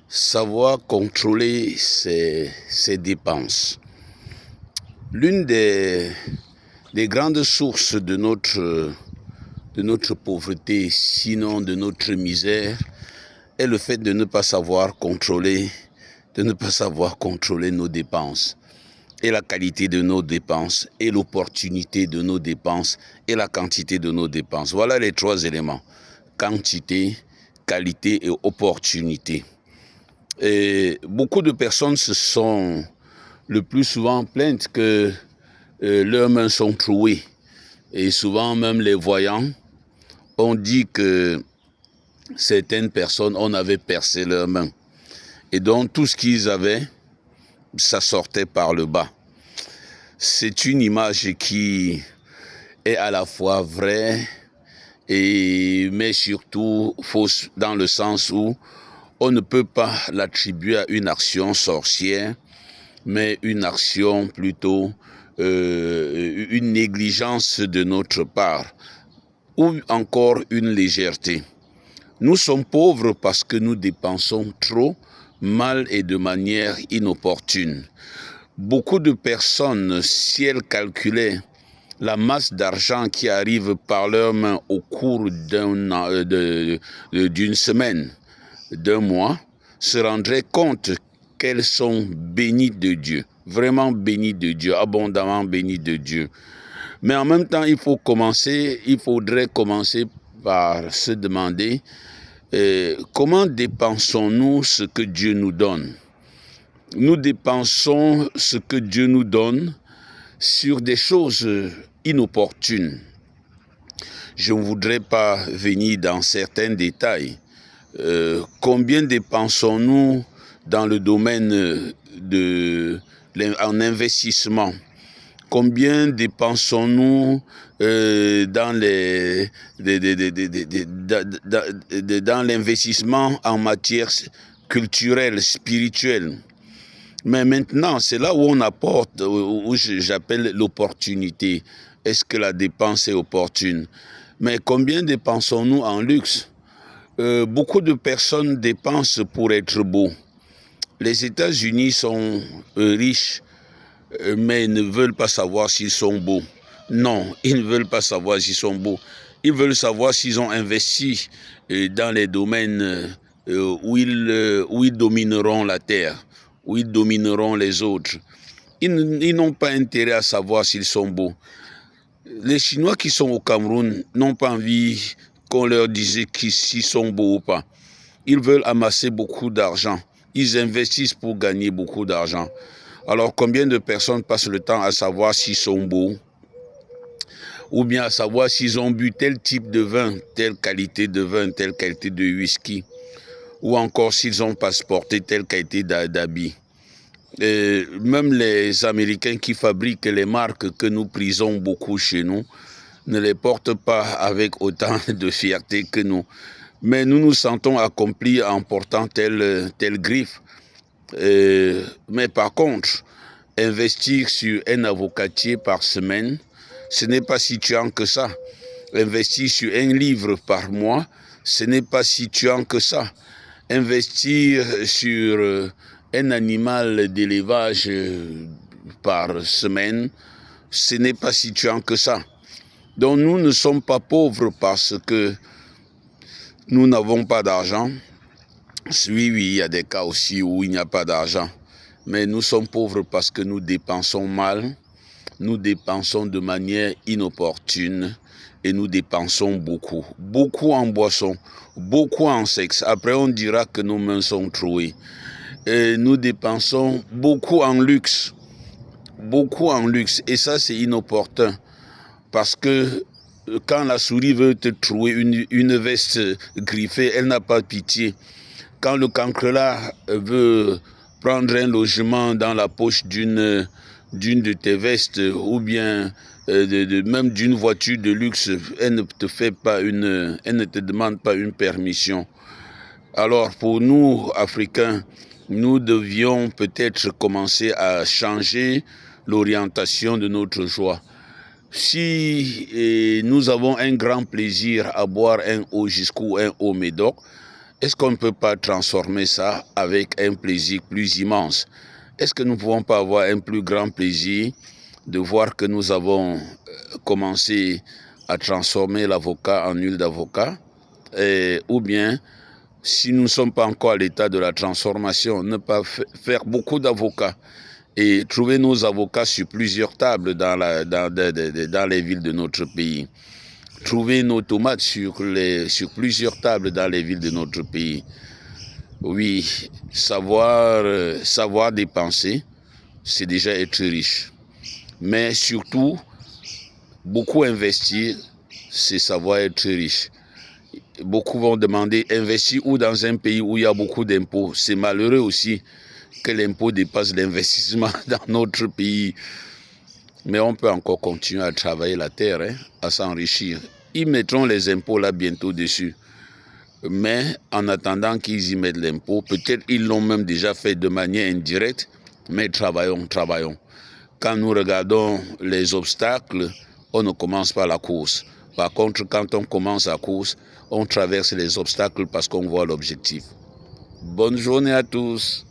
Savoir contrôler ses dépenses. L'une des grandes sources de notre pauvreté, sinon de notre misère, est le fait de ne pas savoir contrôler nos dépenses. Et la qualité de nos dépenses, et l'opportunité de nos dépenses, et la quantité de nos dépenses. Voilà les trois éléments. Quantité, qualité et opportunité. Et beaucoup de personnes se sont le plus souvent plaintes que leurs mains sont trouées. Et souvent même les voyants ont dit que certaines personnes, on avait percé leurs mains. Et donc tout ce qu'ils avaient, ça sortait par le bas. C'est une image qui est à la fois vraie, mais surtout fausse dans le sens où on ne peut pas l'attribuer à une action sorcière, mais une action plutôt, une négligence de notre part, ou encore une légèreté. Nous sommes pauvres parce que nous dépensons trop, mal et de manière inopportune. Beaucoup de personnes, si elles calculaient la masse d'argent qui arrive par leurs mains au cours d'une semaine, d'un mois, se rendraient compte qu'elles sont bénies de Dieu, vraiment bénies de Dieu, abondamment bénies de Dieu. Mais en même temps, il faudrait commencer par se demander comment dépensons-nous ce que Dieu nous donne. Nous dépensons ce que Dieu nous donne sur des choses inopportunes. Je ne voudrais pas venir dans certains détails. Combien dépensons-nous dans le domaine en investissement? Combien dépensons-nous dans l'investissement en matière culturelle, spirituelle? Mais maintenant, c'est là où on apporte, où j'appelle l'opportunité. Est-ce que la dépense est opportune? Mais combien dépensons-nous en luxe? Beaucoup de personnes dépensent pour être beaux. Les États-Unis sont riches, mais ne veulent pas savoir s'ils sont beaux. Non, ils ne veulent pas savoir s'ils sont beaux. Ils veulent savoir s'ils ont investi dans les domaines où ils domineront la terre, où ils domineront les autres. Ils n'ont pas intérêt à savoir s'ils sont beaux. Les Chinois qui sont au Cameroun n'ont pas envie qu'on leur dise s'ils sont beaux ou pas. Ils veulent amasser beaucoup d'argent. Ils investissent pour gagner beaucoup d'argent. Alors combien de personnes passent le temps à savoir s'ils sont beaux, ou bien à savoir s'ils ont bu tel type de vin, telle qualité de vin, telle qualité de whisky, ou encore s'ils ont passeporté telle qualité d'habit. Même les Américains qui fabriquent les marques que nous prisons beaucoup chez nous ne les portent pas avec autant de fierté que nous. Mais nous nous sentons accomplis en portant telle griffe. Mais par contre, investir sur un avocatier par semaine, ce n'est pas si tuant que ça. Investir sur un livre par mois, ce n'est pas si tuant que ça. Investir sur un animal d'élevage par semaine, ce n'est pas si tuant que ça. Donc nous ne sommes pas pauvres parce que nous n'avons pas d'argent. Oui, il y a des cas aussi où il n'y a pas d'argent. Mais nous sommes pauvres parce que nous dépensons mal, nous dépensons de manière inopportune et nous dépensons beaucoup. Beaucoup en boissons, beaucoup en sexe. Après, on dira que nos mains sont trouées. Et nous dépensons beaucoup en luxe. Beaucoup en luxe. Et ça, c'est inopportun. Parce que quand la souris veut te trouer une veste griffée, elle n'a pas pitié. Quand le cancrelat veut prendre un logement dans la poche d'une de tes vestes ou bien même d'une voiture de luxe, elle ne te demande pas une permission. Alors pour nous, Africains, nous devions peut-être commencer à changer l'orientation de notre joie. Si nous avons un grand plaisir à boire un eau jusqu'au un eau Médoc, Est-ce qu'on ne peut pas transformer ça avec un plaisir plus immense? Est-ce que nous ne pouvons pas avoir un plus grand plaisir de voir que nous avons commencé à transformer l'avocat en huile d'avocat? Ou bien, si nous ne sommes pas encore à l'état de la transformation, ne pas faire beaucoup d'avocats et trouver nos avocats sur plusieurs tables dans les villes de notre pays. Trouver nos tomates sur plusieurs tables dans les villes de notre pays. Oui, savoir dépenser, c'est déjà être riche. Mais surtout, beaucoup investir, c'est savoir être riche. Beaucoup vont demander investir ou dans un pays où il y a beaucoup d'impôts. C'est malheureux aussi que l'impôt dépasse l'investissement dans notre pays. Mais on peut encore continuer à travailler la terre, à s'enrichir. Ils mettront les impôts là bientôt dessus. Mais en attendant qu'ils y mettent l'impôt, peut-être ils l'ont même déjà fait de manière indirecte, mais travaillons. Quand nous regardons les obstacles, on ne commence pas la course. Par contre, quand on commence la course, on traverse les obstacles parce qu'on voit l'objectif. Bonne journée à tous.